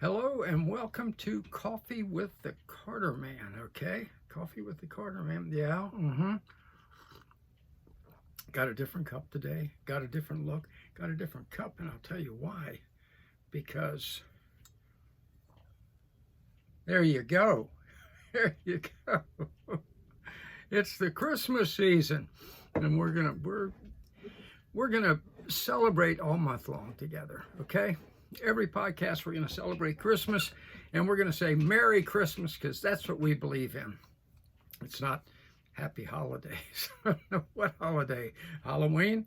Hello and welcome to Coffee with the Carterman, okay? Coffee with the Carterman, yeah, Got a different cup today, got a different look, got a different cup, and I'll tell you why. Because there you go, there you go. It's the Christmas season, and we're gonna celebrate all month long together, okay? Every podcast, we're going to celebrate Christmas, and we're going to say Merry Christmas because that's what we believe in. It's not Happy Holidays. What holiday? Halloween?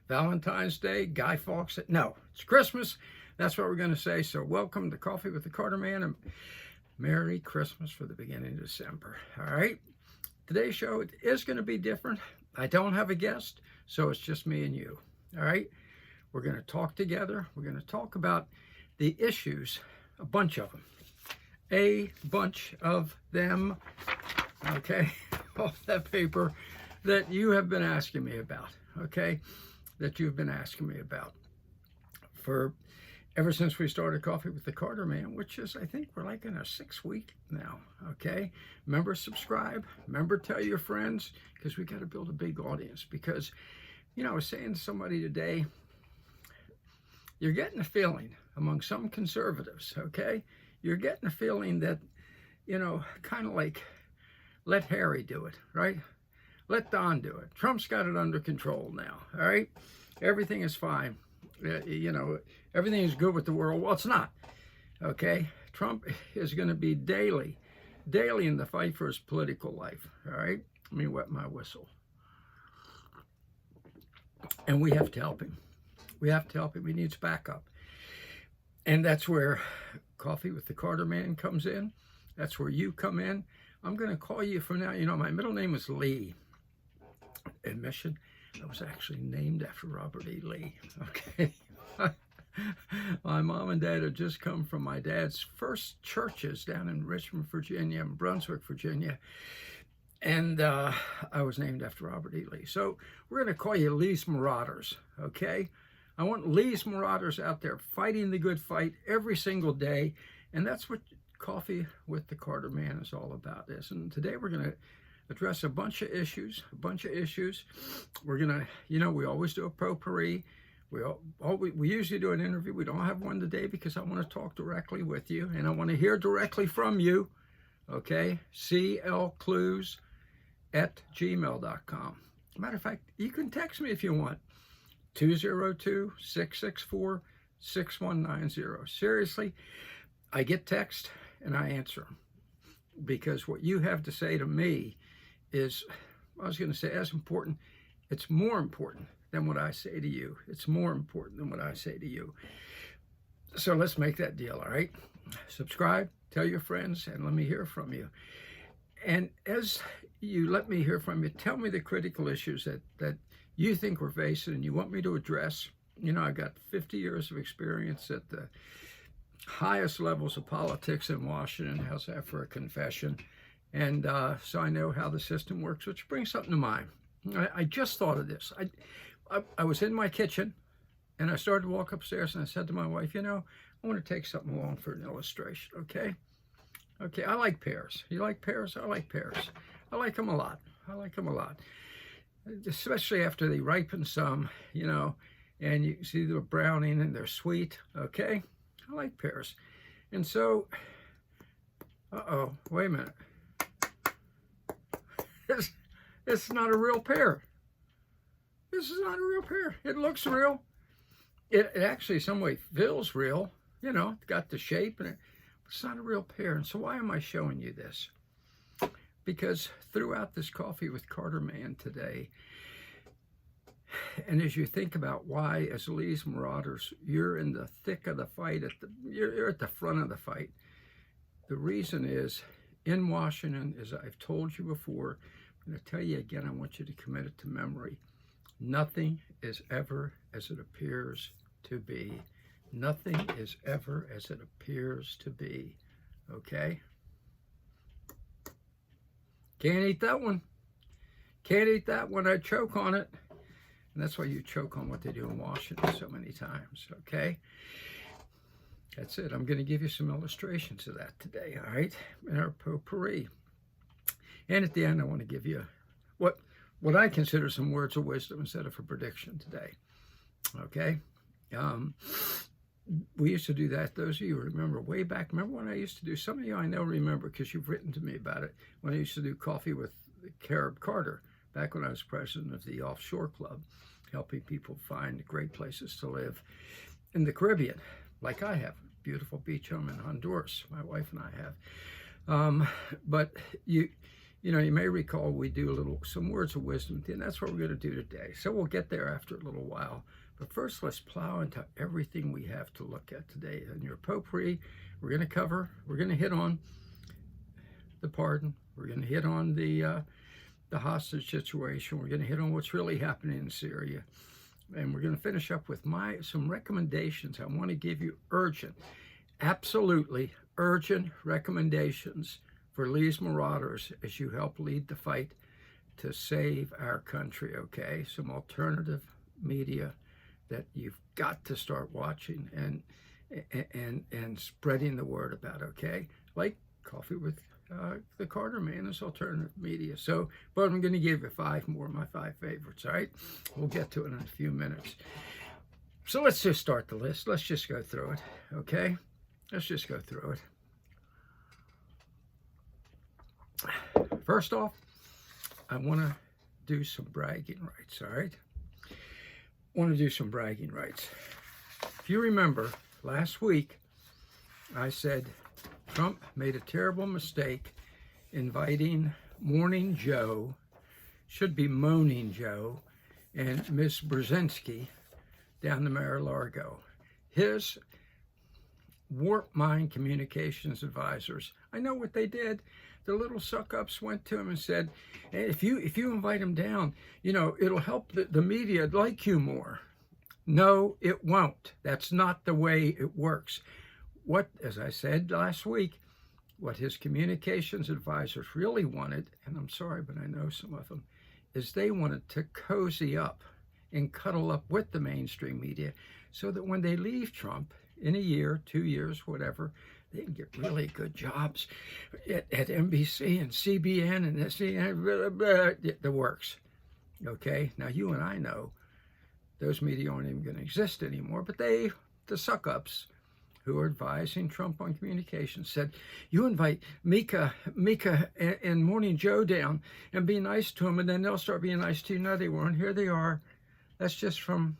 Valentine's Day? Guy Fawkes? No, it's Christmas. That's what we're going to say. So welcome to Coffee with the Carterman, and Merry Christmas for the beginning of December. All right? Today's show is going to be different. I don't have a guest, so it's just me and you. All right? We're going to talk together. We're going to talk about the issues, a bunch of them, okay, off that paper that you have been asking me about, okay, that you've been asking me about for ever since we started Coffee with the Carterman, which is, I think we're like in our 6th week now, okay? Remember, subscribe. Remember, tell your friends, because we got to build a big audience. Because, you know, I was saying to somebody today, you're getting a feeling among some conservatives, okay? You're getting a feeling that, you know, kind of like, let Harry do it, right? Let Don do it. Trump's got it under control now, all right? Everything is fine. You know, everything is good with the world. Well, it's not, okay? Trump is going to be daily in the fight for his political life, all right? Let me wet my whistle. And we have to help him. We have to help him. He needs backup. And that's where Coffee with the Carterman comes in. That's where you come in. I'm going to call you from now. You know, my middle name is Lee. Admission, I was actually named after Robert E. Lee. Okay. My mom and dad had just come from my dad's first churches down in Richmond, Virginia, and Brunswick, Virginia. And I was named after Robert E. Lee. So we're going to call you Lee's Marauders, okay? I want Lee's Marauders out there fighting the good fight every single day. And that's what Coffee with the Carterman is all about. And today we're going to address a bunch of issues. We're going to, you know, we always do a potpourri. We usually do an interview. We don't have one today because I want to talk directly with you. And I want to hear directly from you. Okay? clclues@gmail.com. Matter of fact, you can text me if you want. 202-664-6190. Seriously, I get text and I answer them because what you have to say to me is, I was going to say as important, it's more important than what I say to you. It's more important than what I say to you. So let's make that deal, all right? Subscribe, tell your friends, and let me hear from you. And as you let me hear from you, tell me the critical issues that you think we're facing and you want me to address. You know, I got 50 years of experience at the highest levels of politics in Washington. How's that for a confession? And so I know how the system works, which brings something to mind. I just thought of this. I was in my kitchen and I started to walk upstairs and I said to my wife, you know, I want to take something along for an illustration, okay? Okay, I like pears. You like pears? I like pears. I like them a lot. Especially after they ripen some, you know, and you see they're browning and they're sweet, okay? I like pears. And so, wait a minute. It's not a real pear. This is not a real pear. It looks real. It actually some way feels real, you know, it's got the shape, and it's not a real pear. And so why am I showing you this? Because throughout this Coffee with Carterman today, and as you think about why, as Lee's Marauders, you're in the thick of the fight, you're at the front of the fight. The reason is, in Washington, as I've told you before, I'm going to tell you again, I want you to commit it to memory. Nothing is ever as it appears to be. Nothing is ever as it appears to be. Okay? Can't eat that one. Can't eat that one. I choke on it. And that's why you choke on what they do in Washington so many times, okay? That's it. I'm going to give you some illustrations of that today, all right, in our potpourri. And at the end, I want to give you what I consider some words of wisdom instead of a prediction today, okay? We used to do that. Those of you who remember way back, remember when I used to do, some of you I know remember because you've written to me about it, when I used to do Coffee with Carter, back when I was president of the Offshore Club, helping people find great places to live in the Caribbean, like I have. Beautiful beach home in Honduras, my wife and I have. But you may recall we do some words of wisdom, and that's what we're going to do today. So we'll get there after a little while. But first, let's plow into everything we have to look at today. In your potpourri, we're going to hit on the pardon. We're going to hit on the hostage situation. We're going to hit on what's really happening in Syria. And we're going to finish up with some recommendations. I want to give you absolutely urgent recommendations for Lee's Marauders as you help lead the fight to save our country, okay? Some alternative media that you've got to start watching and spreading the word about, okay? Like Coffee with the Carterman is alternative media. So, but I'm going to give you 5 more of my 5 favorites, all right? We'll get to it in a few minutes. So let's just start the list. Let's just go through it, okay? Let's just go through it. First off, I want to do some bragging rights, all right? I want to do some bragging rights. If you remember, last week, I said Trump made a terrible mistake inviting Morning Joe, should be Moaning Joe, and Miss Brzezinski down to Mar-a-Lago. His warp mind communications advisors, I know what they did. The little suck-ups went to him and said, hey, if you invite him down, it'll help the media like you more. No, it won't. That's not the way it works. As I said last week, what his communications advisors really wanted, and I'm sorry, but I know some of them, is they wanted to cozy up and cuddle up with the mainstream media so that when they leave Trump in a year, 2 years, whatever, they can get really good jobs at NBC and CBN and SCN, the works. Okay, now you and I know those media aren't even going to exist anymore, but the suck-ups who are advising Trump on communications said, you invite Mika and Morning Joe down and be nice to them, and then they'll start being nice to you. No, they weren't. Here they are. That's just from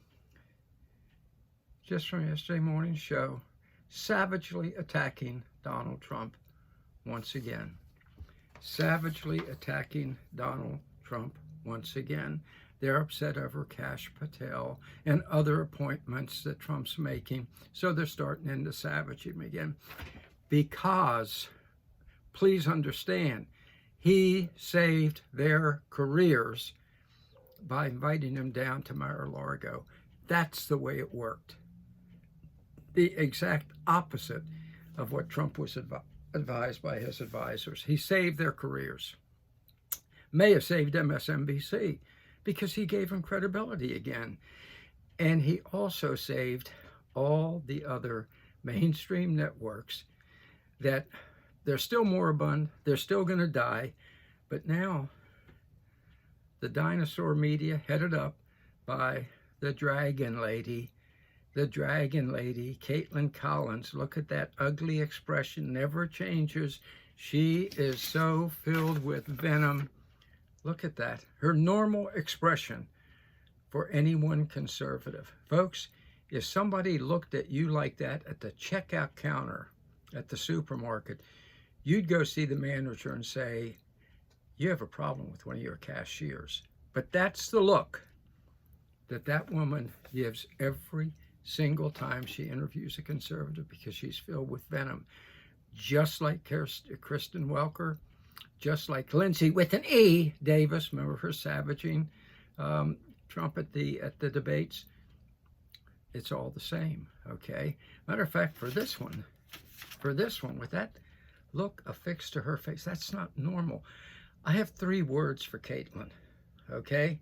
yesterday morning's show, savagely attacking Donald Trump once again. Savagely attacking Donald Trump once again. They're upset over Kash Patel and other appointments that Trump's making, so they're starting into savaging him again. Because, please understand, he saved their careers by inviting them down to Mar-a-Lago. That's the way it worked. The exact opposite of what Trump was advised by his advisors. He saved their careers. May have saved MSNBC because he gave them credibility again. And he also saved all the other mainstream networks that they're still moribund, they're still going to die, but now the dinosaur media headed up by the Dragon Lady, Caitlin Collins. Look at that ugly expression, never changes. She is so filled with venom. Look at that, her normal expression for anyone conservative. Folks, if somebody looked at you like that at the checkout counter at the supermarket, you'd go see the manager and say, you have a problem with one of your cashiers. But that's the look that woman gives every single time she interviews a conservative, because she's filled with venom. Just like Kristen Welker, just like Lindsay with an E Davis, remember her savaging Trump at the debates? It's all the same, okay? Matter of fact, for this one, with that look affixed to her face, that's not normal. I have 3 words for Caitlin, okay,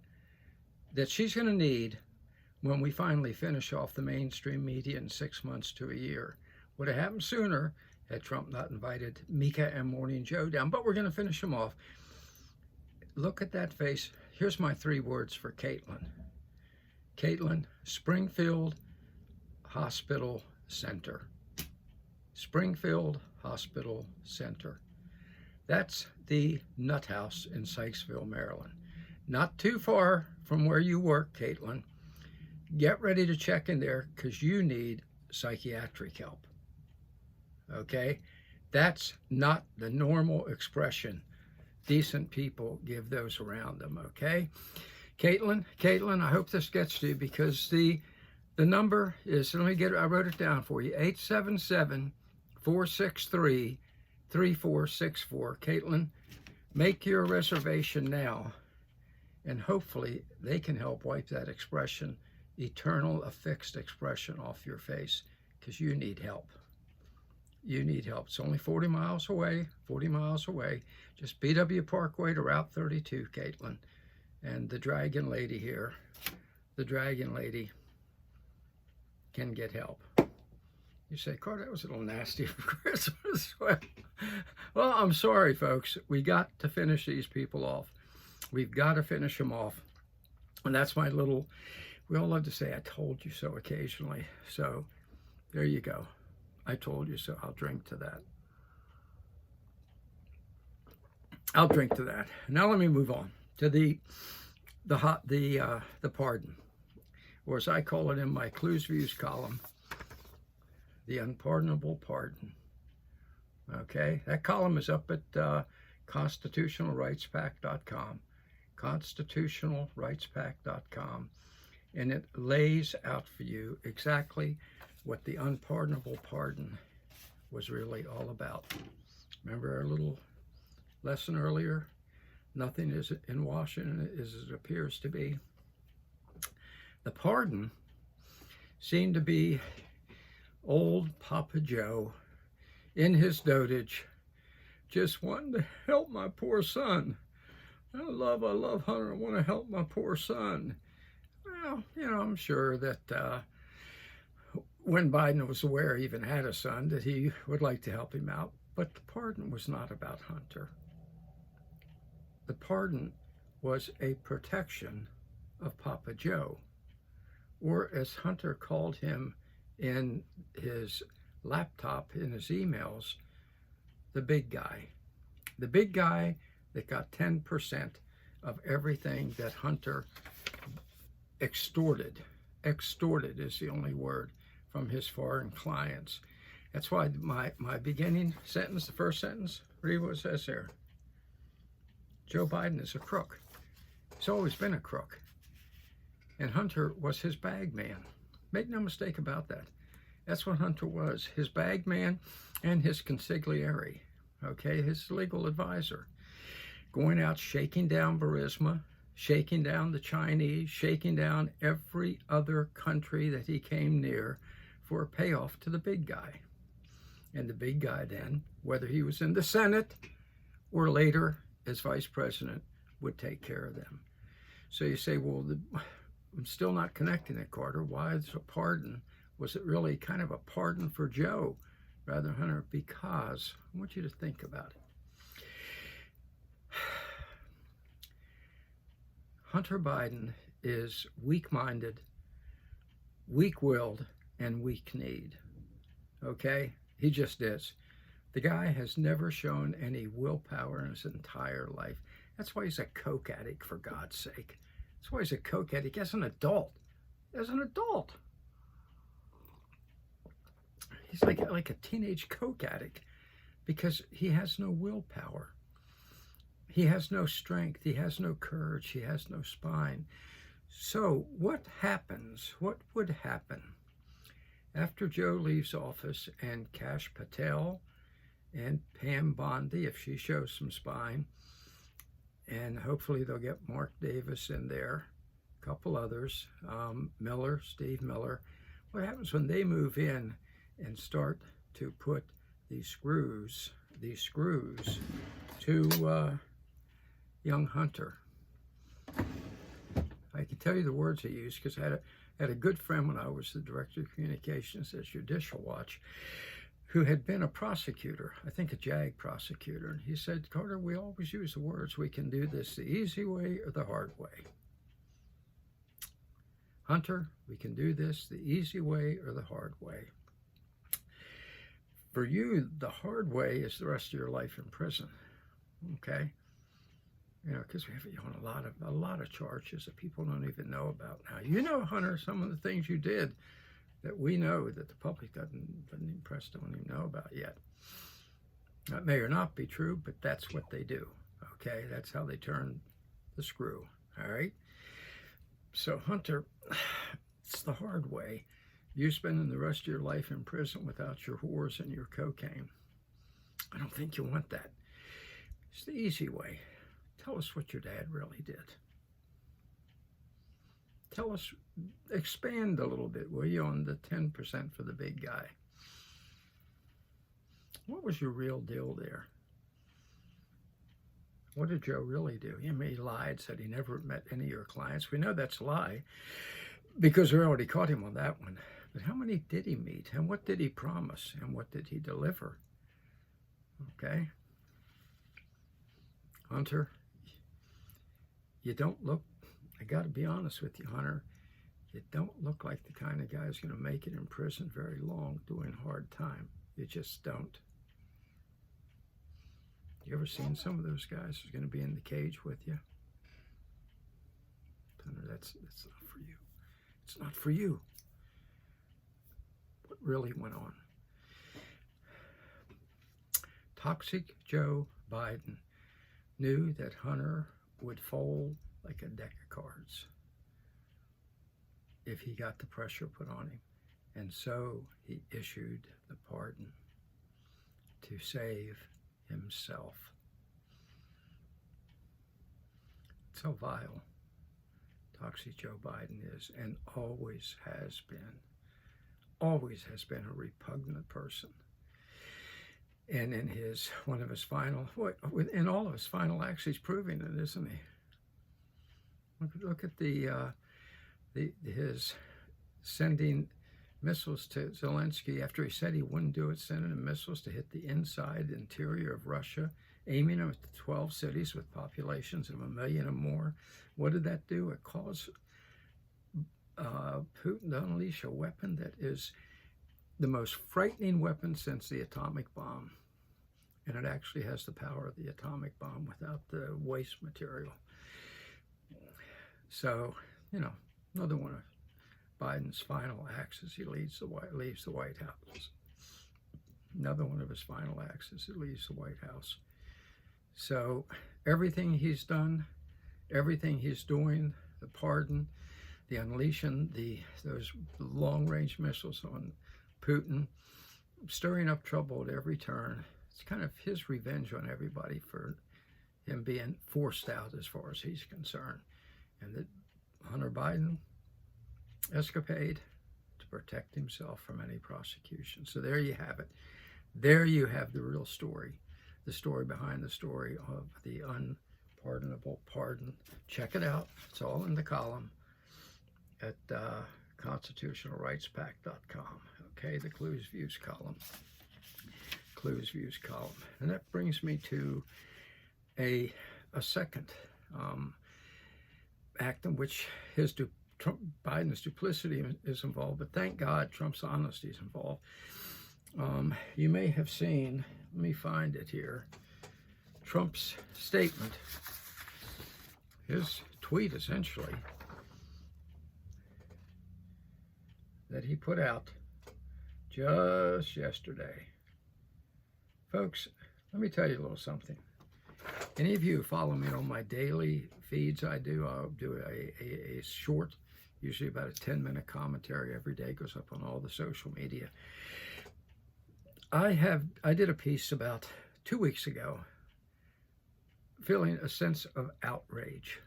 that she's going to need when we finally finish off the mainstream media in 6 months to a year. Would have happened sooner had Trump not invited Mika and Morning Joe down. But we're going to finish them off. Look at that face. Here's my 3 words for Caitlin. Caitlin, Springfield Hospital Center. Springfield Hospital Center. That's the nut house in Sykesville, Maryland. Not too far from where you work, Caitlin. Get ready to check in there because you need psychiatric help. Okay? That's not the normal expression decent people give those around them, okay? Caitlin, I hope this gets to you because the number is, let me get it, I wrote it down for you, 877-463-3464. Caitlin, make your reservation now, and hopefully they can help wipe that expression, eternal affixed expression, off your face, because you need help. You need help. It's only 40 miles away, just BW Parkway to Route 32, Caitlin. And the Dragon Lady here, the Dragon Lady can get help. You say, Carter, that was a little nasty for Christmas. Well, I'm sorry, folks. We got to finish these people off. We've got to finish them off. And that's my little, we all love to say, I told you so occasionally. So there you go. I told you so. I'll drink to that. I'll drink to that. Now let me move on to the pardon, or as I call it in my Clues Views column, the unpardonable pardon. Okay, that column is up at constitutionalrightspack.com, constitutionalrightspack.com, and it lays out for you exactly what the unpardonable pardon was really all about. Remember our little lesson earlier? Nothing is in Washington as it appears to be. The pardon seemed to be old Papa Joe in his dotage, just wanting to help my poor son. I love Hunter. I want to help my poor son. Well, you know, I'm sure that when Biden was aware he even had a son, that he would like to help him out. But the pardon was not about Hunter. The pardon was a protection of Papa Joe, or as Hunter called him in his laptop, in his emails, the big guy. The big guy that got 10% of everything that Hunter extorted. Extorted is the only word, from his foreign clients. That's why my beginning sentence, the first sentence, read what it says there. Joe Biden is a crook. He's always been a crook. And Hunter was his bag man. Make no mistake about that. That's what Hunter was, his bag man and his consigliere, okay, his legal advisor. Going out shaking down Burisma, shaking down the Chinese, shaking down every other country that he came near for a payoff to the big guy. And the big guy then, whether he was in the Senate or later as vice president, would take care of them. So you say, well, I'm still not connecting it, Carter. Why is a pardon? Was it really kind of a pardon for Joe rather than Hunter? Because I want you to think about it. Hunter Biden is weak-minded, weak-willed, and weak-kneed. Okay? He just is. The guy has never shown any willpower in his entire life. That's why he's a coke addict, for God's sake. That's why he's a coke addict as an adult. As an adult. He's like a teenage coke addict because he has no willpower. He has no strength. He has no courage. He has no spine. So what happens? What would happen after Joe leaves office and Kash Patel and Pam Bondi, if she shows some spine, and hopefully they'll get Mark Davis in there, a couple others, Miller, Steve Miller. What happens when they move in and start to put these screws to young Hunter? I can tell you the words he used because I had a good friend when I was the director of communications at Judicial Watch who had been a prosecutor, I think a JAG prosecutor. And he said, Carter, we always use the words, we can do this the easy way or the hard way. Hunter, we can do this the easy way or the hard way. For you, the hard way is the rest of your life in prison, okay? You know, because we have you on a lot of charges that people don't even know about now. You know, Hunter, some of the things you did that we know that the public doesn't press don't even know about yet. That may or not be true, but that's what they do. Okay, that's how they turn the screw. All right. So Hunter, it's the hard way. You spending the rest of your life in prison without your whores and your cocaine. I don't think you want that. It's the easy way. Tell us what your dad really did. Tell us, expand a little bit, will you, on the 10% for the big guy. What was your real deal there? What did Joe really do? He lied, said he never met any of your clients. We know that's a lie because we already caught him on that one. But how many did he meet? And what did he promise? And what did he deliver? Okay? Hunter, you don't look, I got to be honest with you, Hunter, you don't look like the kind of guy who's going to make it in prison very long doing hard time. You just don't. You ever seen some of those guys who's going to be in the cage with you? Hunter, that's not for you. It's not for you. What really went on? Toxic Joe Biden knew that Hunter would fold like a deck of cards if he got the pressure put on him. And so he issued the pardon to save himself. That's how vile Toxic Joe Biden is, and always has been a repugnant person. And in one of his final, in all of his final acts, he's proving it, isn't he? Look at his sending missiles to Zelensky after he said he wouldn't do it, sending him missiles to hit the interior of Russia, aiming them at the 12 cities with populations of 1 million or more. What did that do? It caused Putin to unleash a weapon that is the most frightening weapon since the atomic bomb. And it actually has the power of the atomic bomb without the waste material. So, you know, another one of Biden's final acts as he leaves the White House. Another one of his final acts as he leaves the White House. So everything he's done, everything he's doing, the pardon, the unleashing those long-range missiles on Putin, stirring up trouble at every turn. It's kind of his revenge on everybody for him being forced out as far as he's concerned. And that Hunter Biden escapade to protect himself from any prosecution. So there you have it. There you have the real story, the story behind the story of the unpardonable pardon. Check it out. It's all in the column at constitutionalrightspact.com. Okay, the Clues Views column. Clues Views column. And that brings me to a second act in which Biden's duplicity is involved, but thank God Trump's honesty is involved. You may have seen, let me find it here, Trump's statement, his tweet essentially, that he put out just yesterday. Folks, let me tell you a little something. Any of you who follow me on my daily feeds, I'll do a short, usually about a 10-minute commentary every day, goes up on all the social media. I did a piece about 2 weeks ago, feeling a sense of outrage,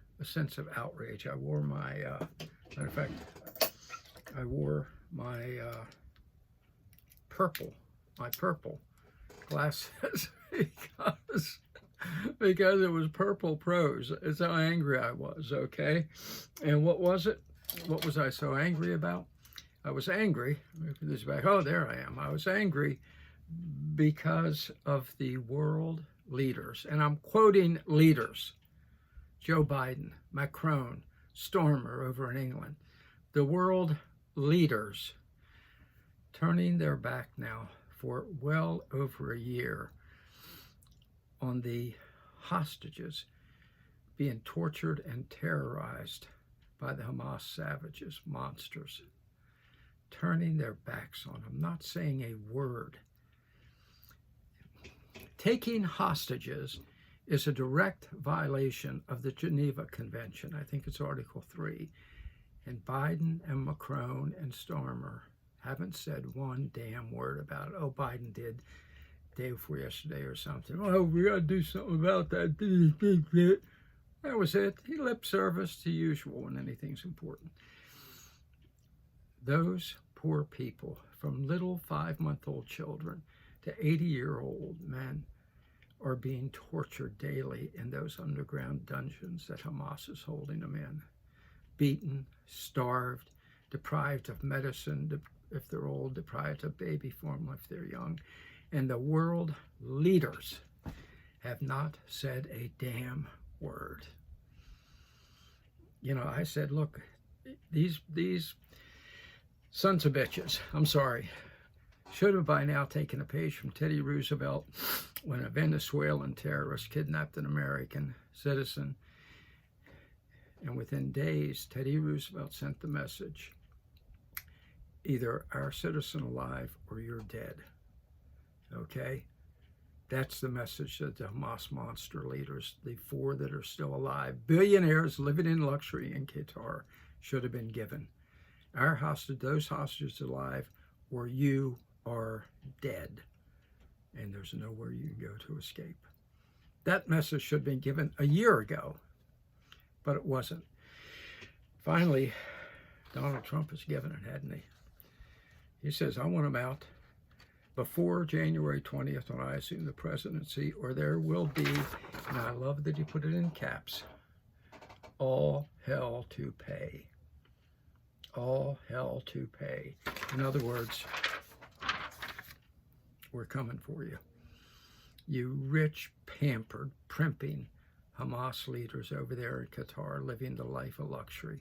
I wore my, matter of fact, I wore my purple glasses because it was purple prose. It's how angry I was, okay? And what was it? What was I so angry about? I was angry, let me put this back, oh, there I am. I was angry because of the world leaders, and I'm quoting leaders, Joe Biden, Macron, Stormer over in England, the world leaders turning their back now for well over a year on the hostages being tortured and terrorized by the Hamas savages, monsters, turning their backs on them, not saying a word. Taking hostages is a direct violation of the Geneva Convention. I think it's Article 3. And Biden and Macron and Stormer haven't said one damn word about it. Oh, Biden did day before yesterday or something. Oh, we got to do something about that. That was it. He lip service to usual when anything's important. Those poor people, from little 5-month-old children to 80-year-old men, are being tortured daily in those underground dungeons that Hamas is holding them in. Beaten, starved, deprived of medicine if they're old, deprived of baby formula if they're young. And the world leaders have not said a damn word. You know, I said, look, these sons of bitches, I'm sorry, should have by now taken a page from Teddy Roosevelt when a Venezuelan terrorist kidnapped an American citizen. And within days, Teddy Roosevelt sent the message, either our citizen alive or you're dead. Okay? That's the message that the Hamas monster leaders, the 4 that are still alive, billionaires living in luxury in Qatar, should have been given. Our hostage, those hostages alive, or you are dead. And there's nowhere you can go to escape. That message should have been given a year ago, but it wasn't. Finally, Donald Trump has given it, hadn't he? He says, I want him out before January 20th when I assume the presidency, or there will be, and I love that he put it in caps, all hell to pay. All hell to pay. In other words, we're coming for you. You rich, pampered, primping Hamas leaders over there in Qatar living the life of luxury.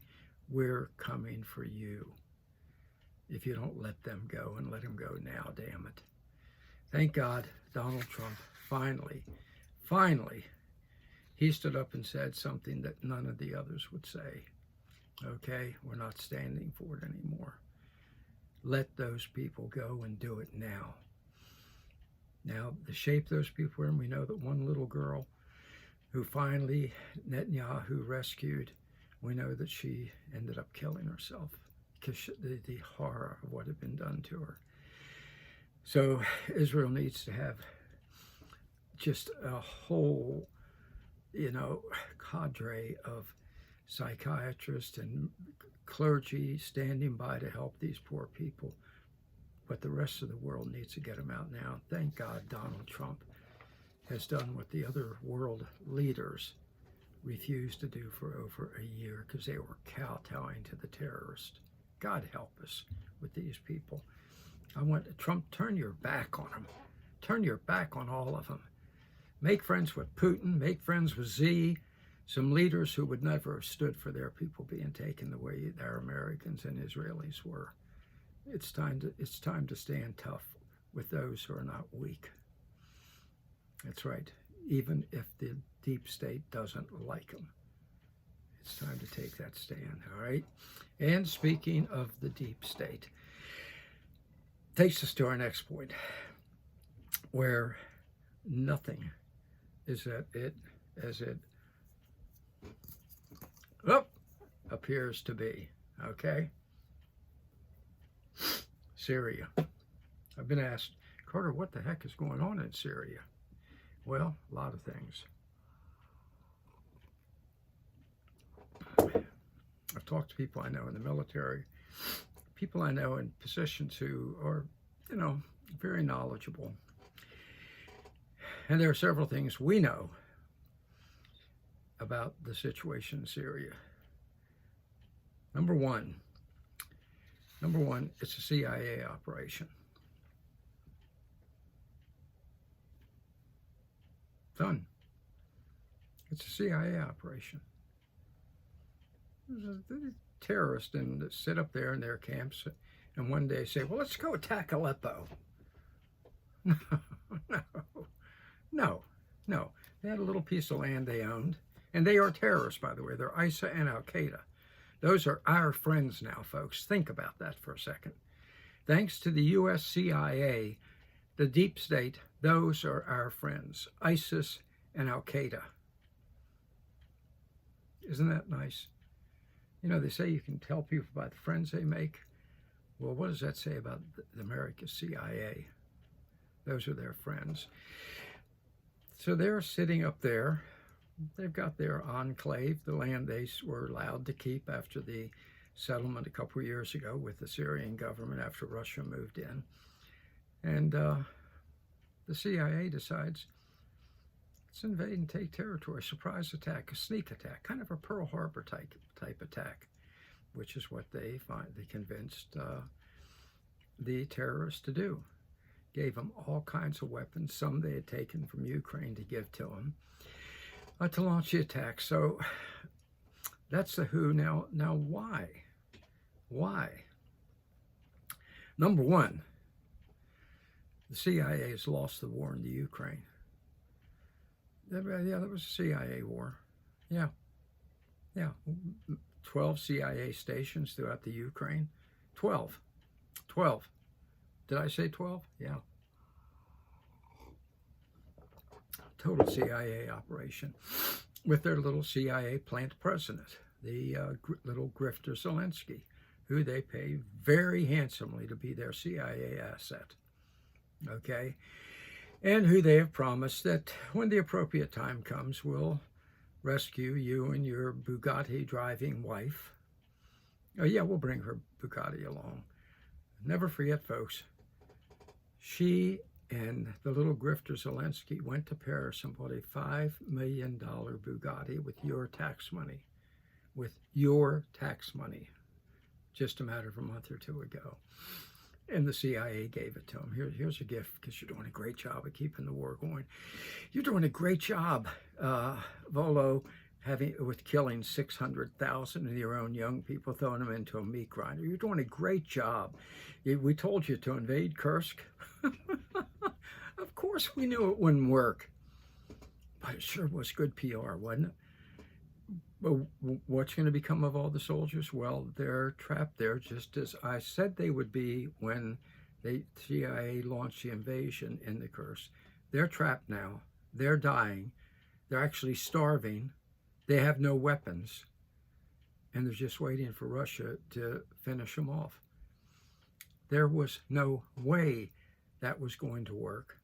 We're coming for you. If you don't let them go, and let them go now, damn it. Thank God Donald Trump finally, he stood up and said something that none of the others would say. Okay, we're not standing for it anymore. Let those people go and do it now. Now, the shape those people were in, we know that one little girl who finally Netanyahu rescued, we know that she ended up killing herself because the horror of what had been done to her. So Israel needs to have just a whole, cadre of psychiatrists and clergy standing by to help these poor people. But the rest of the world needs to get them out now. Thank God Donald Trump has done what the other world leaders refused to do for over a year because they were kowtowing to the terrorists. God help us with these people. I want Trump, turn your back on them. Turn your back on all of them. Make friends with Putin. Make friends with Z. Some leaders who would never have stood for their people being taken the way our Americans and Israelis were. It's time to stand tough with those who are not weak. That's right. Even if the deep state doesn't like them. It's time to take that stand, all right? And speaking of the deep state, takes us to our next point, where nothing is as it appears to be, okay? Syria. I've been asked, Carter, what the heck is going on in Syria? Well, a lot of things. I've talked to people I know in the military, people I know in positions who are, very knowledgeable. And there are several things we know about the situation in Syria. Number one, it's a CIA operation. Done. It's a CIA operation. The terrorists and sit up there in their camps and one day say, well, let's go attack Aleppo. No, no, no. They had a little piece of land they owned. And they are terrorists, by the way. They're ISA and Al-Qaeda. Those are our friends now, folks. Think about that for a second. Thanks to the U.S. CIA, the deep state, those are our friends. ISIS and Al-Qaeda. Isn't that nice? You know, they say you can tell people by the friends they make. Well, what does that say about the American CIA? Those are their friends. So they're sitting up there. They've got their enclave, the land they were allowed to keep after the settlement a couple of years ago with the Syrian government after Russia moved in. And the CIA decides, let's invade and take territory, surprise attack, a sneak attack, kind of a Pearl Harbor type attack, which is what they convinced the terrorists to do. Gave them all kinds of weapons, some they had taken from Ukraine to give to them, to launch the attack. So that's the who. Now why? Why? Number one, the CIA has lost the war in the Ukraine. Yeah, that was a CIA war. Yeah. 12 CIA stations throughout the Ukraine. 12. Did I say 12? Yeah. Total CIA operation with their little CIA plant president, the little grifter Zelensky, who they pay very handsomely to be their CIA asset. Okay? And who they have promised that when the appropriate time comes, will rescue you and your Bugatti driving wife. Oh yeah, we'll bring her Bugatti along. Never forget, folks, she and the little grifter Zelensky went to Paris and bought a $5 million Bugatti with your tax money. With your tax money. Just a matter of a month or two ago. And the CIA gave it to him. Here's a gift because you're doing a great job of keeping the war going. You're doing a great job, Volo, with killing 600,000 of your own young people, throwing them into a meat grinder. You're doing a great job. We told you to invade Kursk. Of course we knew it wouldn't work. But it sure was good PR, wasn't it? But what's going to become of all the soldiers? Well, they're trapped there just as I said they would be when the CIA launched the invasion in the Kursk. They're trapped now. They're dying. They're actually starving. They have no weapons. And they're just waiting for Russia to finish them off. There was no way that was going to work.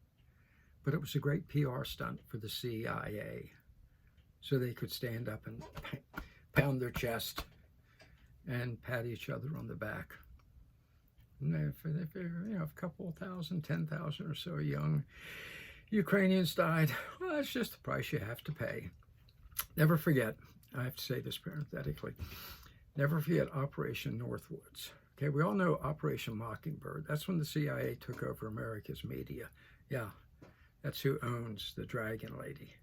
But it was a great PR stunt for the CIA. So they could stand up and pound their chest and pat each other on the back. And if a couple thousand, 10,000 or so young Ukrainians died, well, that's just the price you have to pay. Never forget, I have to say this parenthetically, never forget Operation Northwoods. Okay, we all know Operation Mockingbird. That's when the CIA took over America's media. Yeah, that's who owns the Dragon Lady.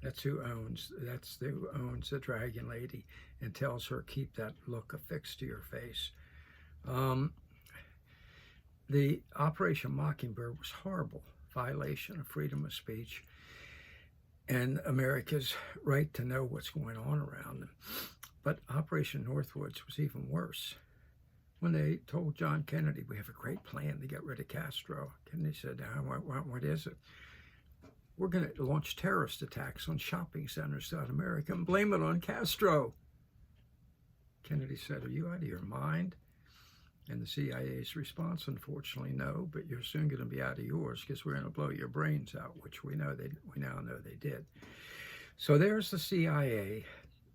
That's who owns the Dragon Lady and tells her, keep that look affixed to your face. The Operation Mockingbird was horrible, violation of freedom of speech and America's right to know what's going on around them. But Operation Northwoods was even worse. When they told John Kennedy, we have a great plan to get rid of Castro, Kennedy said, what is it? We're going to launch terrorist attacks on shopping centers throughout America and blame it on Castro. Kennedy said, are you out of your mind? And the CIA's response, unfortunately, no, but you're soon going to be out of yours because we're going to blow your brains out, which we now know they did. So there's the CIA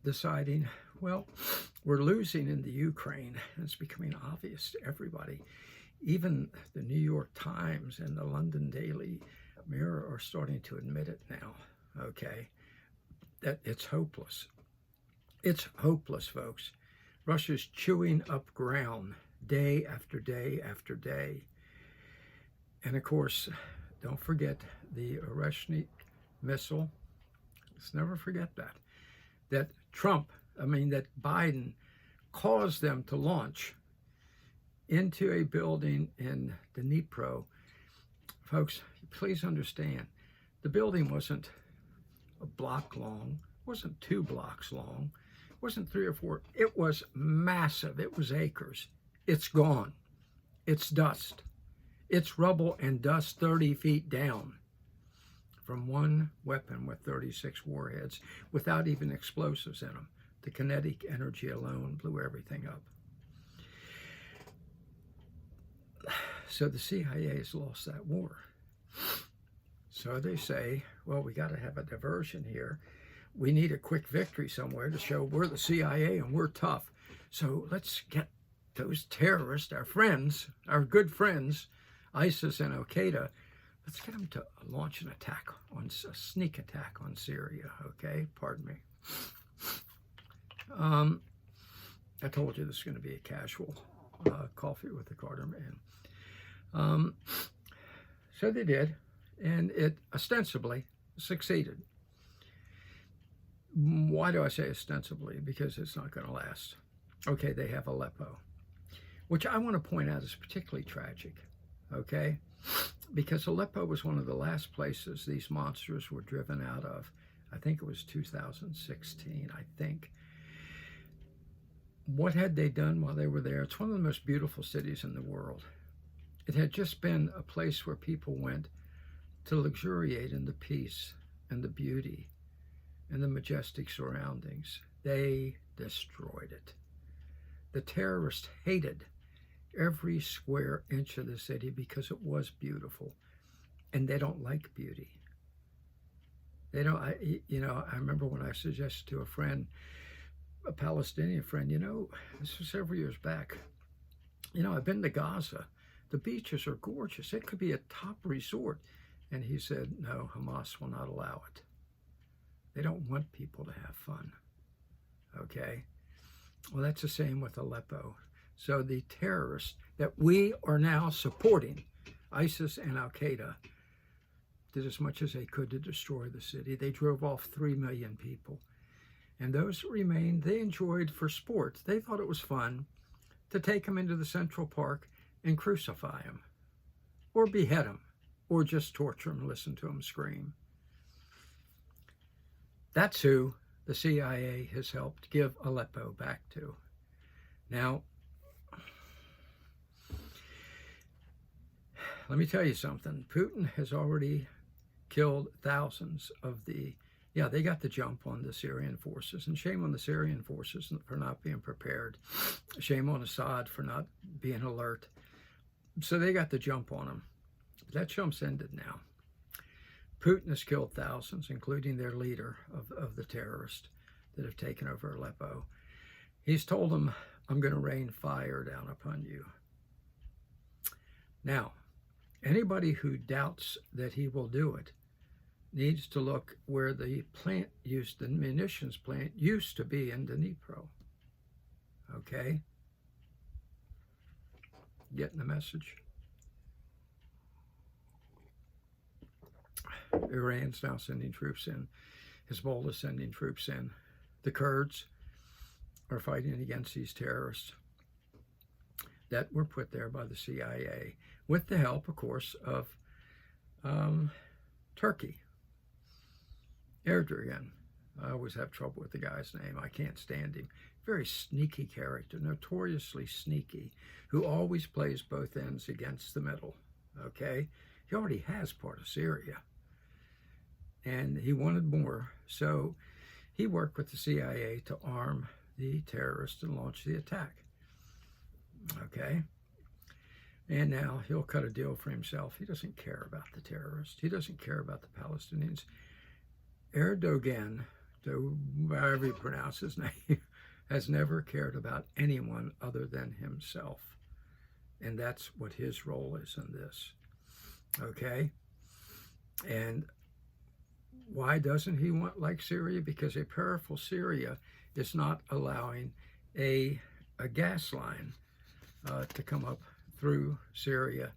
deciding, well, we're losing in the Ukraine, and it's becoming obvious to everybody. Even the New York Times and the London Daily Mirror are starting to admit it now, okay, that it's hopeless. It's hopeless, folks. Russia's chewing up ground day after day after day. And of course, don't forget the Oreshnik missile. Let's never forget that. That that Biden caused them to launch into a building in Dnipro. Folks, please understand, the building wasn't a block long, wasn't 2 blocks long, wasn't 3 or 4. It was massive. It was acres. It's gone. It's dust. It's rubble and dust 30 feet down from one weapon with 36 warheads without even explosives in them. The kinetic energy alone blew everything up. So the CIA has lost that war. So they say, well, we got to have a diversion here. We need a quick victory somewhere to show we're the CIA and we're tough. So let's get those terrorists, our friends, our good friends, ISIS and Al-Qaeda, let's get them to launch an attack, a sneak attack on Syria, okay? Pardon me. I told you this is going to be a casual coffee with the Carterman. So they did, and it ostensibly succeeded. Why do I say ostensibly? Because it's not going to last. Okay, they have Aleppo, which I want to point out is particularly tragic, okay? Because Aleppo was one of the last places these monsters were driven out of. I think it was 2016, I think. What had they done while they were there? It's one of the most beautiful cities in the world. It had just been a place where people went to luxuriate in the peace and the beauty and the majestic surroundings. They destroyed it. The terrorists hated every square inch of the city because it was beautiful, and they don't like beauty. They don't. I remember when I suggested to a friend, a Palestinian friend, this was several years back. I've been to Gaza. The beaches are gorgeous. It could be a top resort. And he said, no, Hamas will not allow it. They don't want people to have fun. Okay? Well, that's the same with Aleppo. So the terrorists that we are now supporting, ISIS and Al-Qaeda, did as much as they could to destroy the city. They drove off 3 million people. And those that remained, they enjoyed for sport. They thought it was fun to take them into the Central Park and crucify them, or behead them, or just torture them and listen to them scream. That's who the CIA has helped give Aleppo back to. Now, let me tell you something. Putin has already killed thousands of they got the jump on the Syrian forces, and shame on the Syrian forces for not being prepared. Shame on Assad for not being alert. So they got the jump on them. But that jump's ended now. Putin has killed thousands, including their leader of the terrorists that have taken over Aleppo. He's told them, I'm going to rain fire down upon you. Now, anybody who doubts that he will do it needs to look where the munitions plant used to be in Dnipro. Okay? Getting the message? Iran's now sending troops in. Hezbollah is sending troops in. The Kurds are fighting against these terrorists that were put there by the CIA, with the help, of course, of Turkey. Erdogan. I always have trouble with the guy's name. I can't stand him. Very sneaky character, notoriously sneaky, who always plays both ends against the middle, okay? He already has part of Syria, and he wanted more, so he worked with the CIA to arm the terrorists and launch the attack, okay? And now he'll cut a deal for himself. He doesn't care about the terrorists. He doesn't care about the Palestinians. Erdogan, however you pronounce his name, has never cared about anyone other than himself. And that's what his role is in this. Okay? And why doesn't he want like Syria? Because a powerful Syria is not allowing a gas line to come up through Syria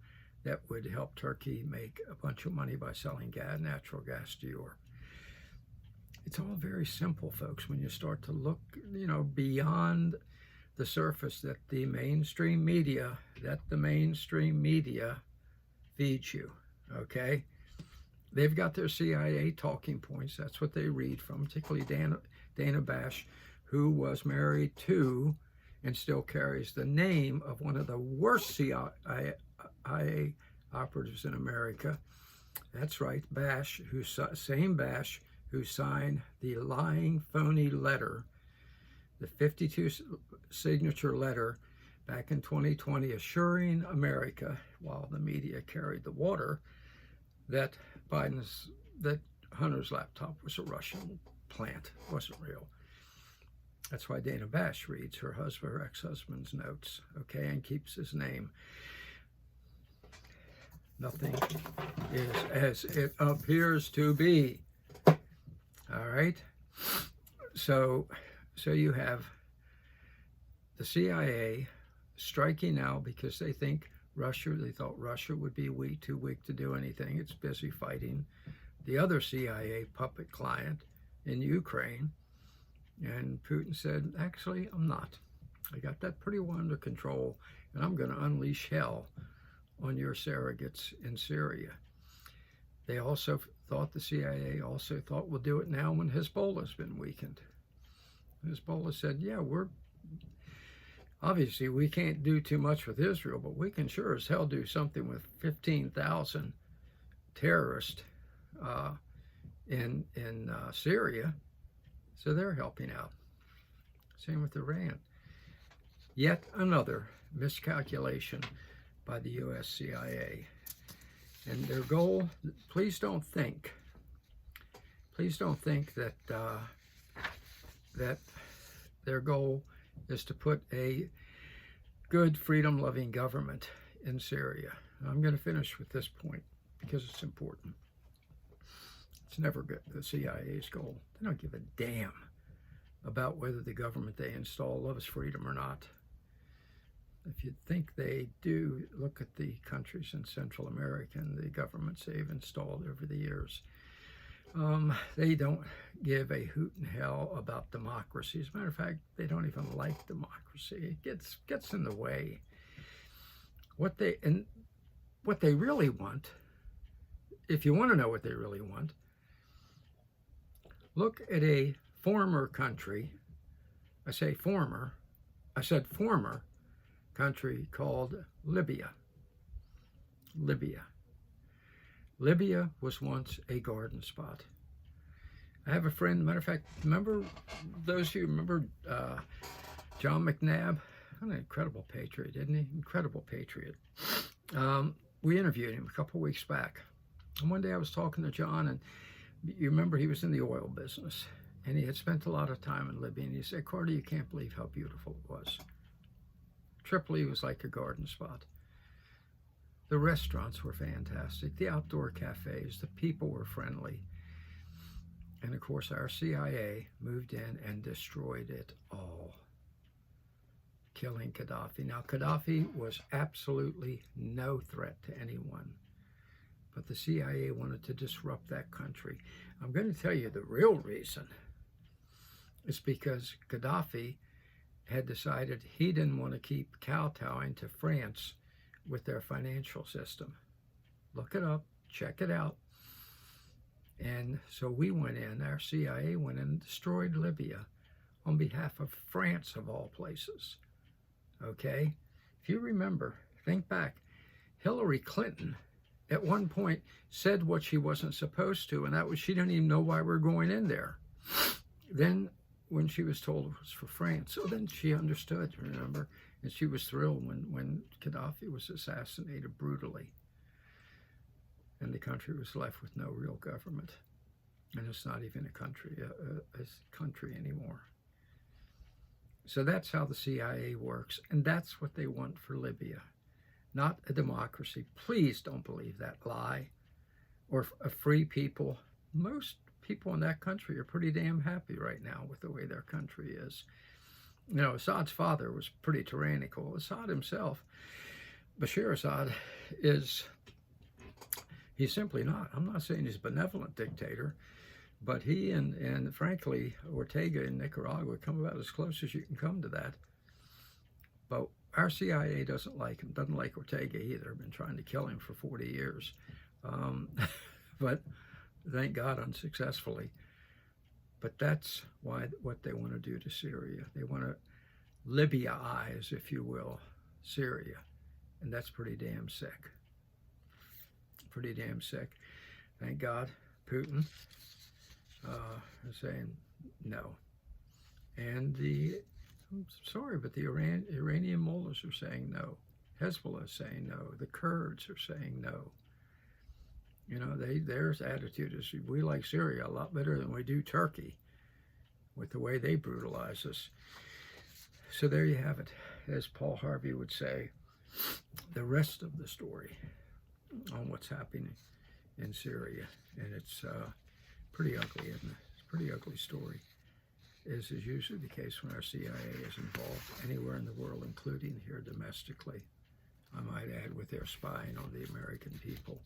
that would help Turkey make a bunch of money by selling natural gas to Europe. It's all very simple, folks, when you start to look, beyond the surface that the mainstream media feeds you, okay? They've got their CIA talking points. That's what they read from, particularly Dana Bash, who was married to and still carries the name of one of the worst CIA operatives in America. That's right, Bash, same Bash who signed the lying, phony letter, the 52 signature letter back in 2020, assuring America, while the media carried the water, that Hunter's laptop was a Russian plant, wasn't real. That's why Dana Bash reads her ex-husband's notes, okay, and keeps his name. Nothing is as it appears to be. All right? So you have the CIA striking now because they thought Russia would be too weak to do anything. It's busy fighting the other CIA puppet client in Ukraine. And Putin said, actually, I'm not. I got that pretty well under control, and I'm going to unleash hell on your surrogates in Syria. They also thought, the CIA also thought, we'll do it now when Hezbollah's been weakened. Hezbollah said, yeah, obviously we can't do too much with Israel, but we can sure as hell do something with 15,000 terrorists in Syria. So they're helping out. Same with Iran. Yet another miscalculation by the U.S. CIA. And their goal, please don't think that that their goal is to put a good, freedom-loving government in Syria. I'm going to finish with this point because it's important. It's never the CIA's goal. They don't give a damn about whether the government they install loves freedom or not. If you think they do, look at the countries in Central America and the governments they've installed over the years. They don't give a hoot in hell about democracy. As a matter of fact, they don't even like democracy. It gets in the way. What they really want, if you want to know what they really want, look at a former country. I said former country called Libya. Libya was once a garden spot. I have a friend, matter of fact, those of you remember John McNabb? What an incredible patriot, isn't he? Incredible patriot. We interviewed him a couple of weeks back. And one day I was talking to John, and you remember he was in the oil business, and he had spent a lot of time in Libya, and he said, Carter, you can't believe how beautiful it was. Tripoli was like a garden spot. The restaurants were fantastic. The outdoor cafes, the people were friendly. And of course, our CIA moved in and destroyed it all, killing Gaddafi. Now, Gaddafi was absolutely no threat to anyone, but the CIA wanted to disrupt that country. I'm going to tell you the real reason. It's because Gaddafi had decided he didn't want to keep kowtowing to France with their financial system. Look it up, check it out. And so we went in, our CIA went in and destroyed Libya on behalf of France, of all places. Okay? If you remember, think back, Hillary Clinton at one point said what she wasn't supposed to, and that was she didn't even know why we're going in there. Then when she was told it was for France, so then she understood, remember? And she was thrilled when Gaddafi was assassinated brutally. And the country was left with no real government. And it's not even a country anymore. So that's how the CIA works. And that's what they want for Libya. Not a democracy. Please don't believe that lie. Or a free people. Most people in that country are pretty damn happy right now with the way their country is. You know, Assad's father was pretty tyrannical. Assad himself, Bashar Assad, he's simply not. I'm not saying he's a benevolent dictator, But he and frankly, Ortega in Nicaragua come about as close as you can come to that. But our CIA doesn't like him, doesn't like Ortega either. Been trying to kill him for 40 years. But thank God unsuccessfully. But that's what they want to do to Syria. They want to Libyaize, if you will, Syria. And that's pretty damn sick. Pretty damn sick. Thank God Putin is saying no. And I'm sorry, but the Iranian mullahs are saying no. Hezbollah is saying no. The Kurds are saying no. You know, their attitude is we like Syria a lot better than we do Turkey with the way they brutalize us. So there you have it. As Paul Harvey would say, the rest of the story on what's happening in Syria. And it's pretty ugly, isn't it? It's a pretty ugly story, as is usually the case when our CIA is involved anywhere in the world, including here domestically. I might add, with their spying on the American people.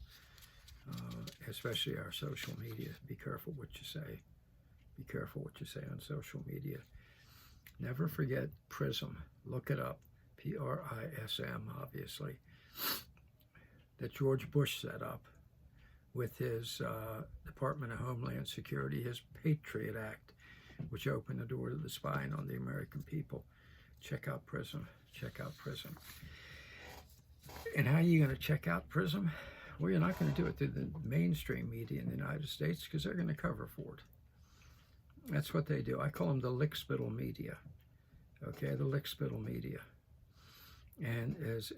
Especially our social media. Be careful what you say. Be careful what you say on social media. Never forget PRISM. Look it up. PRISM, obviously. That George Bush set up with his Department of Homeland Security, his Patriot Act, which opened the door to the spying on the American people. Check out PRISM. Check out PRISM. And how are you going to check out PRISM? Well, you're not going to do it through the mainstream media in the United States because they're going to cover for it. That's what they do. I call them the lickspittle media. Okay, the lickspittle media. And as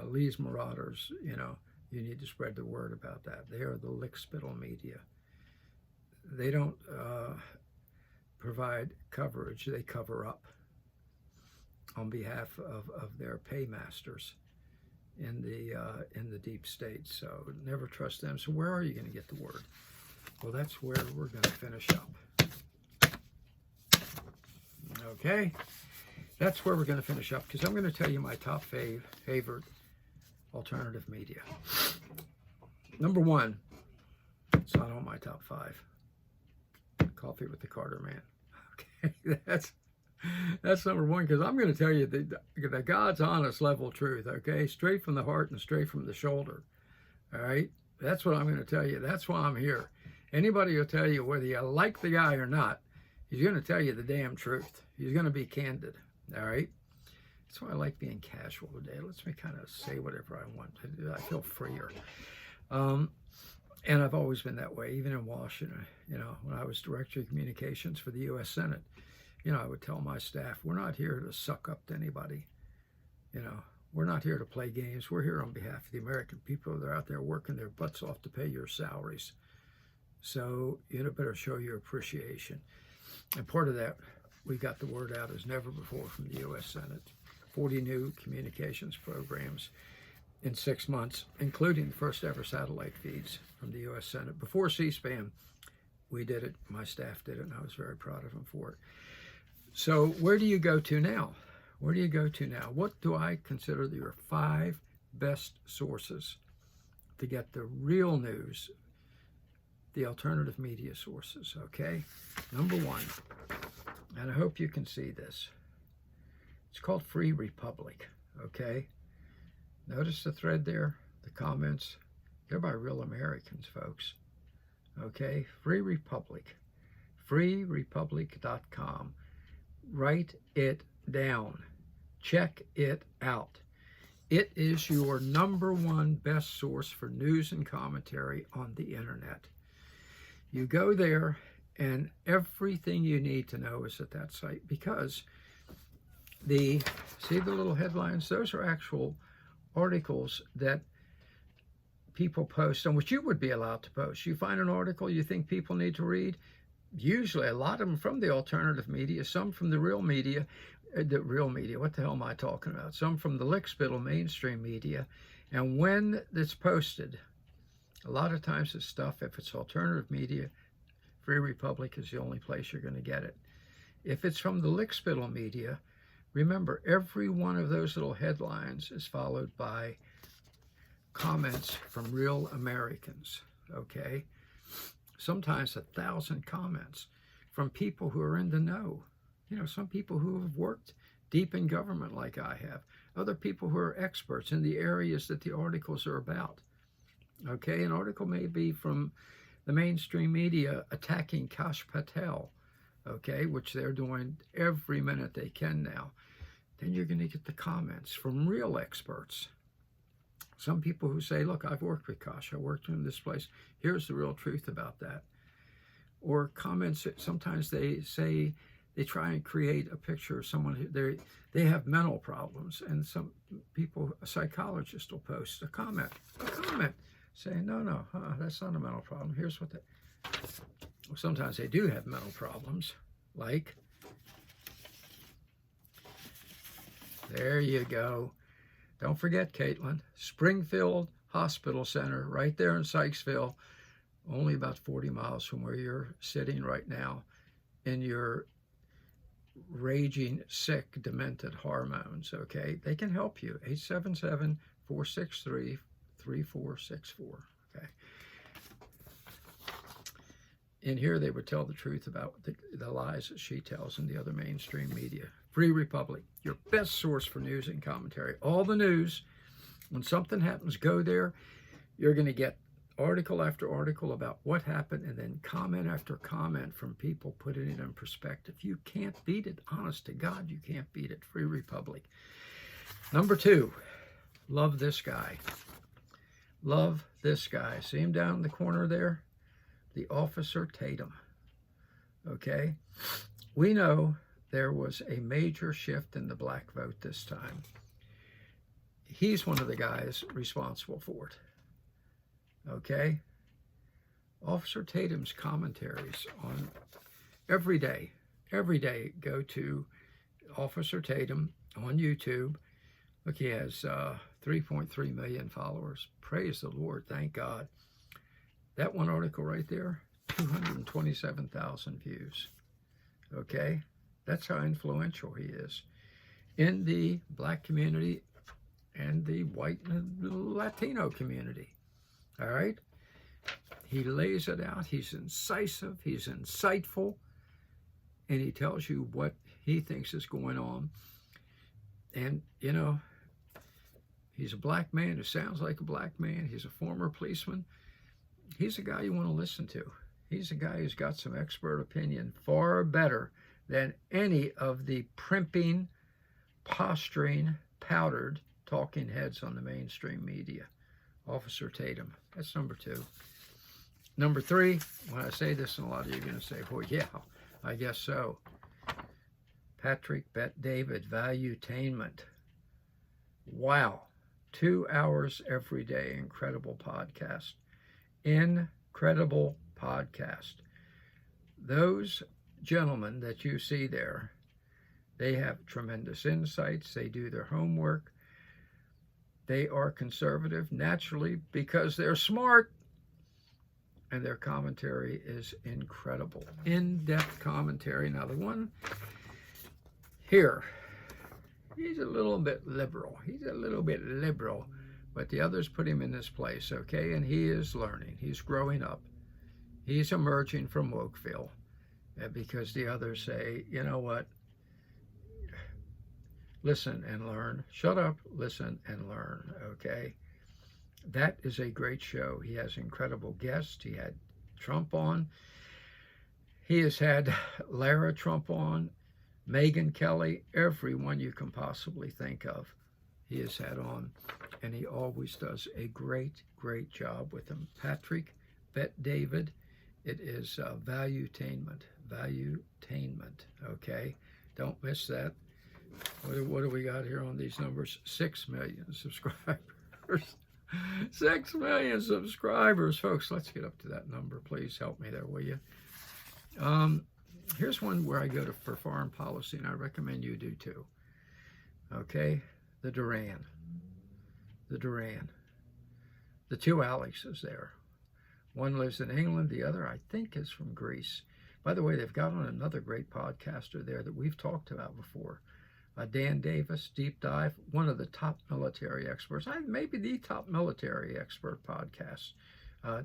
Lee's Marauders, you know, you need to spread the word about that. They are the lickspittle media. They don't provide coverage. They cover up on behalf of their paymasters in the deep state. So never trust them. So where are you going to get the word? Well, that's where we're going to finish up. Okay, that's where we're going to finish up, because I'm going to tell you my top favorite alternative media. Number one, it's not on my top 5. Coffee with the Carterman. Okay, that's number one, because I'm going to tell you the God's honest level truth, okay? Straight from the heart and straight from the shoulder, all right? That's what I'm going to tell you. That's why I'm here. Anybody will tell you, whether you like the guy or not, he's going to tell you the damn truth. He's going to be candid, all right? That's why I like being casual today. It lets me kind of say whatever I want. I feel freer. And I've always been that way, even in Washington. You know, when I was Director of Communications for the U.S. Senate, you know, I would tell my staff, we're not here to suck up to anybody. You know, we're not here to play games. We're here on behalf of the American people. They're out there working their butts off to pay your salaries. So you better show your appreciation. And part of that, we got the word out as never before from the U.S. Senate. 40 new communications programs in 6 months, including the first ever satellite feeds from the U.S. Senate. Before C-SPAN, we did it. My staff did it, and I was very proud of them for it. So where do you go to now? Where do you go to now? What do I consider your 5 best sources to get the real news, the alternative media sources, okay? Number one, and I hope you can see this. It's called Free Republic, okay? Notice the thread there, the comments. They're by real Americans, folks, okay? Free Republic, freerepublic.com. Write it down. Check it out. It is your number one best source for news and commentary on the internet. You go there, and everything you need to know is at that site, because see the little headlines? Those are actual articles that people post on which you would be allowed to post. You find an article you think people need to read, usually a lot of them from the alternative media, some from the real media, what the hell am I talking about? Some from the lickspittle mainstream media. And when it's posted, a lot of times it's stuff, if it's alternative media, Free Republic is the only place you're going to get it. If it's from the lickspittle media, remember, every one of those little headlines is followed by comments from real Americans, okay? sometimes 1,000 comments from people who are in the know. You know, some people who have worked deep in government like I have, other people who are experts in the areas that the articles are about. Okay, an article may be from the mainstream media attacking Kash Patel, okay, which they're doing every minute they can now. Then you're going to get the comments from real experts. Some people who say, look, I've worked with Kash, I worked in this place, here's the real truth about that. Or comments, sometimes they say, they try and create a picture of someone who they have mental problems, and some people, a psychologist will post a comment saying, no, that's not a mental problem. Here's what well, sometimes they do have mental problems, like, there you go. Don't forget, Caitlin, Springfield Hospital Center, right there in Sykesville, only about 40 miles from where you're sitting right now in your raging, sick, demented hormones, okay? They can help you. 877-463-3464, okay? In here, they would tell the truth about the lies that she tells in the other mainstream media. Free Republic, your best source for news and commentary. All the news, when something happens, go there. You're going to get article after article about what happened, and then comment after comment from people putting it in perspective. You can't beat it. Honest to God, you can't beat it. Free Republic. Number 2, love this guy. Love this guy. See him down in the corner there? The Officer Tatum. Okay? We know there was a major shift in the black vote this time. He's one of the guys responsible for it. Okay? Officer Tatum's commentaries on every day, go to Officer Tatum on YouTube. Look, he has 3.3 million followers. Praise the Lord. Thank God. That one article right there, 227,000 views. Okay? That's how influential he is in the black community and the white and Latino community. All right? He lays it out. He's incisive. He's insightful. And he tells you what he thinks is going on. And, you know, he's a black man who sounds like a black man. He's a former policeman. He's a guy you want to listen to. He's a guy who's got some expert opinion, far better than any of the primping, posturing, powdered talking heads on the mainstream media. Officer Tatum. That's number 2. Number 3, when I say this, and a lot of you are going to say, well, yeah, I guess so. Patrick Bet David, Valuetainment. Wow. 2 hours every day. Incredible podcast. Incredible podcast. Those gentlemen that you see there, they have tremendous insights. They do their homework. They are conservative naturally because they're smart, and their commentary is incredible. In-depth commentary. Now, the one here, he's a little bit liberal. But the others put him in this place, okay? And he is learning. He's growing up. He's emerging from Wokeville. Because the others say, you know what? Listen and learn. Shut up, listen and learn, okay? That is a great show. He has incredible guests. He had Trump on. He has had Lara Trump on, Megyn Kelly, everyone you can possibly think of he has had on. And he always does a great, great job with them. Patrick Bet David. It is Valuetainment, okay? Don't miss that. What do we got here on these numbers? 6 million subscribers. 6 million subscribers, folks. Let's get up to that number. Please help me there, will you? Here's one where I go for foreign policy, and I recommend you do too. Okay? The Duran. The 2 Alexes there. One lives in England. The other, I think, is from Greece. By the way, they've got on another great podcaster there that we've talked about before. Dan Davis, Deep Dive, one of the top military experts. Maybe the top military expert podcast.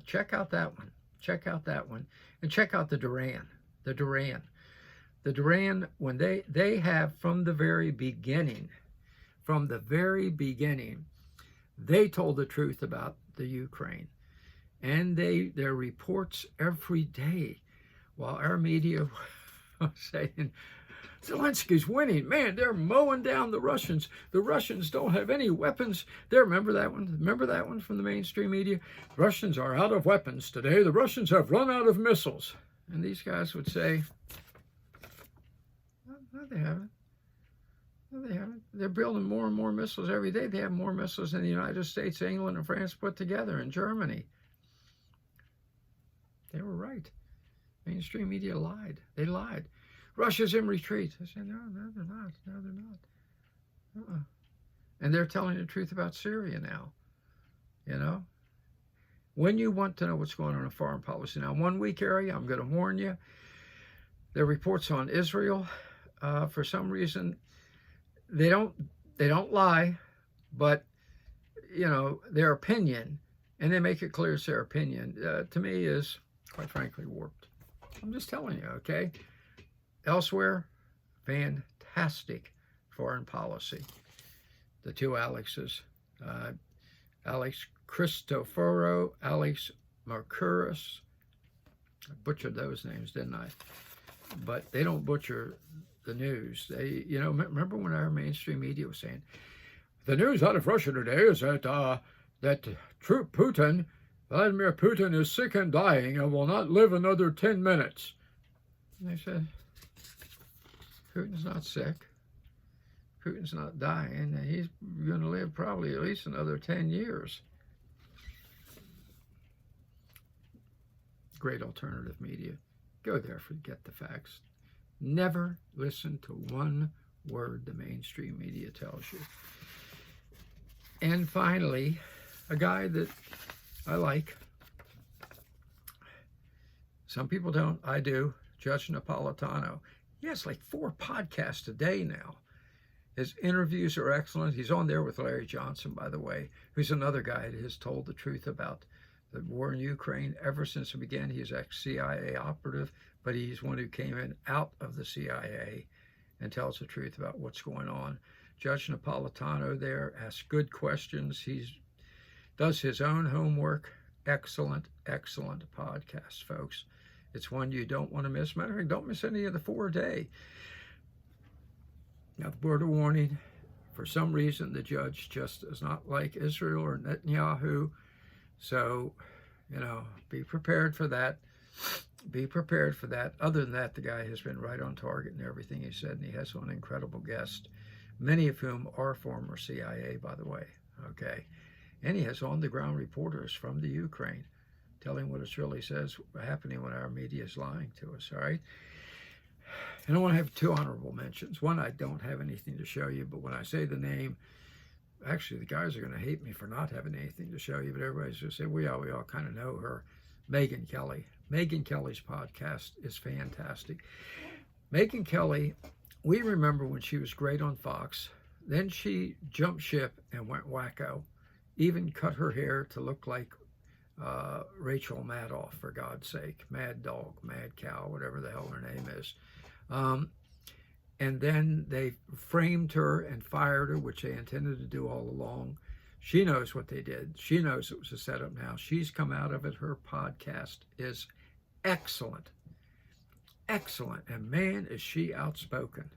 Check out that one. Check out that one. And check out the Duran. The Duran. The Duran, when they have from the very beginning, they told the truth about the Ukraine. And their reports every day, while our media was saying, Zelensky's winning. Man, they're mowing down the Russians. The Russians don't have any weapons. Remember that one? Remember that one from the mainstream media? Russians are out of weapons today. The Russians have run out of missiles. And these guys would say, no, they haven't. No, they haven't. They're building more and more missiles every day. They have more missiles than the United States, England, and France put together, and Germany. They were right. Mainstream media lied. They lied. Russia's in retreat. I said, no, they're not. No, they're not. And they're telling the truth about Syria now. You know? When you want to know what's going on in foreign policy. Now, one weak area, I'm going to warn you. There are reports on Israel. For some reason, they don't lie, but, you know, their opinion, and they make it clear it's their opinion, to me is, quite frankly, warped. I'm just telling you, okay? Elsewhere, fantastic foreign policy. The two Alexes, Alex Christoforo, Alex Mercouris. I butchered those names, didn't I? But they don't butcher the news. They, you know, remember when our mainstream media was saying, the news out of Russia today is that Vladimir Putin is sick and dying and will not live another 10 minutes. And they said, Putin's not sick. Putin's not dying. And he's going to live probably at least another 10 years. Great alternative media. Go there, forget the facts. Never listen to one word the mainstream media tells you. And finally, a guy that I like. Some people don't. I do. Judge Napolitano. He has like 4 podcasts a day now. His interviews are excellent. He's on there with Larry Johnson, by the way, who's another guy that has told the truth about the war in Ukraine ever since it began. He's ex-CIA operative, but he's one who came in out of the CIA and tells the truth about what's going on. Judge Napolitano there asks good questions. He does his own homework. Excellent, excellent podcast, folks. It's one you don't want to miss. Matter of fact, don't miss any of the 4 a day. Now, word of warning, for some reason, the judge just does not like Israel or Netanyahu. So, you know, be prepared for that. Be prepared for that. Other than that, the guy has been right on target in everything he said, and he has one incredible guest, many of whom are former CIA, by the way, okay? And he has on-the-ground reporters from the Ukraine telling what it really says happening when our media is lying to us, all right? And I want to have 2 honorable mentions. One, I don't have anything to show you, but when I say the name, actually the guys are going to hate me for not having anything to show you, but everybody's just saying, we all kind of know her. Megyn Kelly. Megyn Kelly's podcast is fantastic. Megyn Kelly, we remember when she was great on Fox. Then she jumped ship and went wacko. Even cut her hair to look like Rachel Maddow, for God's sake. Mad Dog, Mad Cow, whatever the hell her name is. And then they framed her and fired her, which they intended to do all along. She knows what they did. She knows it was a setup now. She's come out of it. Her podcast is excellent. Excellent. And man, is she outspoken.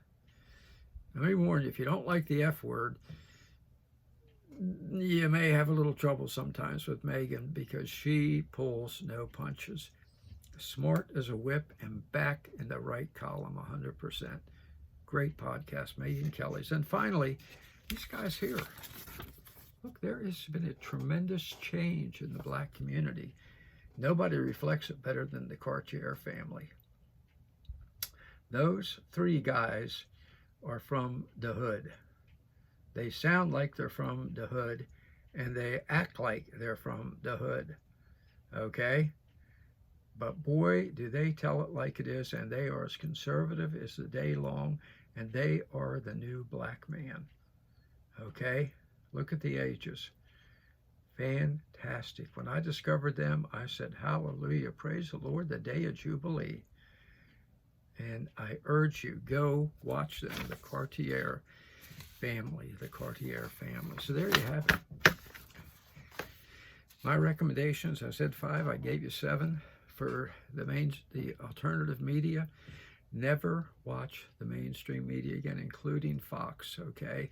Let me warn you, if you don't like the F word, you may have a little trouble sometimes with Megyn because she pulls no punches. Smart as a whip and back in the right column 100%. Great podcast, Megyn Kelly's. And finally, these guys here. Look, there has been a tremendous change in the black community. Nobody reflects it better than the Cartier family. Those 3 guys are from the hood. They sound like they're from the hood, and they act like they're from the hood, okay? But boy, do they tell it like it is, and they are as conservative as the day long, and they are the new black man, okay? Look at the ages. Fantastic. When I discovered them, I said, hallelujah, praise the Lord, the day of Jubilee. And I urge you, go watch them, the Cartier family, the Cartier family. So there you have it. My recommendations, I said 5, I gave you 7 for the alternative media. Never watch the mainstream media again, including Fox, okay?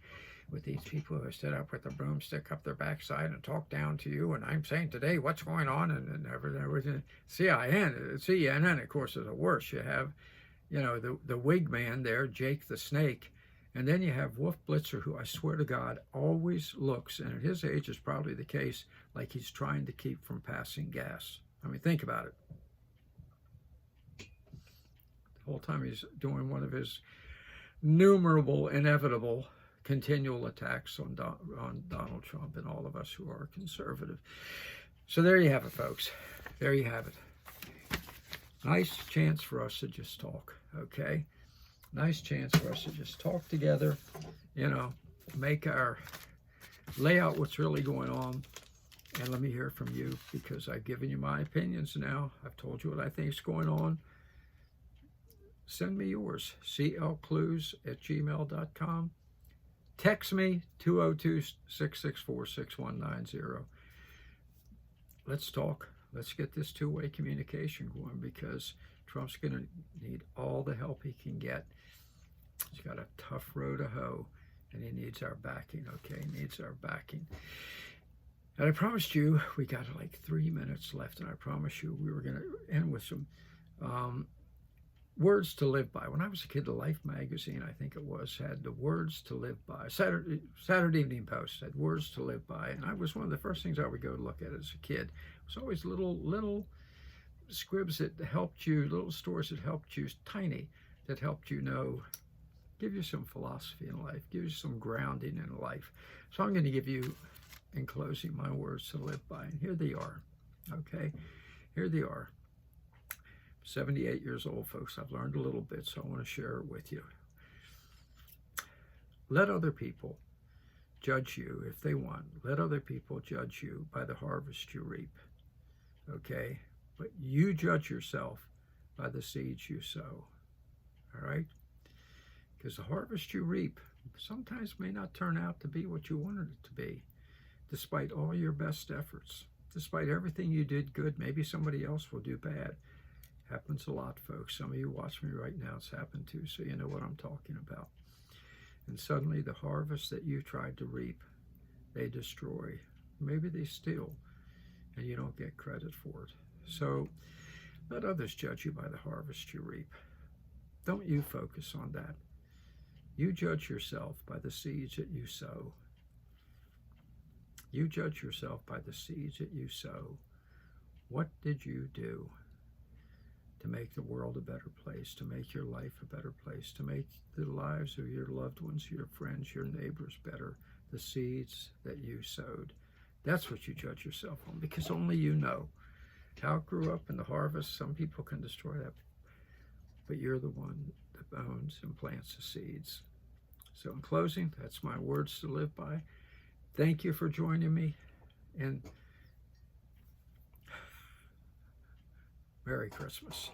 With these people who sit up with a broomstick up their backside and talk down to you, and I'm saying today, what's going on, and everything. CNN, of course, is the worst. You have, the wig man there, Jake the Snake, and then you have Wolf Blitzer, who I swear to God always looks, and at his age is probably the case, like he's trying to keep from passing gas. I mean, think about it. The whole time he's doing one of his innumerable, inevitable, continual attacks on Donald Trump and all of us who are conservative. So there you have it, folks. There you have it. Nice chance for us to just talk, okay? Nice chance for us to just talk together, lay out what's really going on, and let me hear from you, because I've given you my opinions now. I've told you what I think is going on. Send me yours, clclues@gmail.com. Text me, 202-664-6190. Let's talk. Let's get this two-way communication going, because Trump's going to need all the help he can get. He's got a tough row to hoe, and he needs our backing, okay? He needs our backing. And I promised you, we got like 3 minutes left, and I promised you we were going to end with some words to live by. When I was a kid, the Life magazine, I think it was, had the words to live by. Saturday Evening Post had words to live by, and I was one of the first things I would go look at as a kid. It was always little squibs that helped you, little stories that helped you, tiny, that helped you give you some philosophy in life, give you some grounding in life. So I'm going to give you, in closing, my words to live by, and here they are, okay? Here they are. 78 years old, folks. I've learned a little bit, so I want to share it with you. Let other people judge you if they want. Let other people judge you by the harvest you reap, okay? But you judge yourself by the seeds you sow, all right? Because the harvest you reap sometimes may not turn out to be what you wanted it to be, despite all your best efforts. Despite everything you did good, maybe somebody else will do bad. Happens a lot, folks. Some of you watch me right now, it's happened too, so you know what I'm talking about. And suddenly the harvest that you tried to reap, they destroy. Maybe they steal, and you don't get credit for it. So let others judge you by the harvest you reap. Don't you focus on that. You judge yourself by the seeds that you sow. You judge yourself by the seeds that you sow. What did you do to make the world a better place, to make your life a better place, to make the lives of your loved ones, your friends, your neighbors better? The seeds that you sowed. That's what you judge yourself on, because only you know how it grew up in the harvest. Some people can destroy that, but you're the one that owns and plants the seeds. So in closing, that's my words to live by. Thank you for joining me, and Merry Christmas.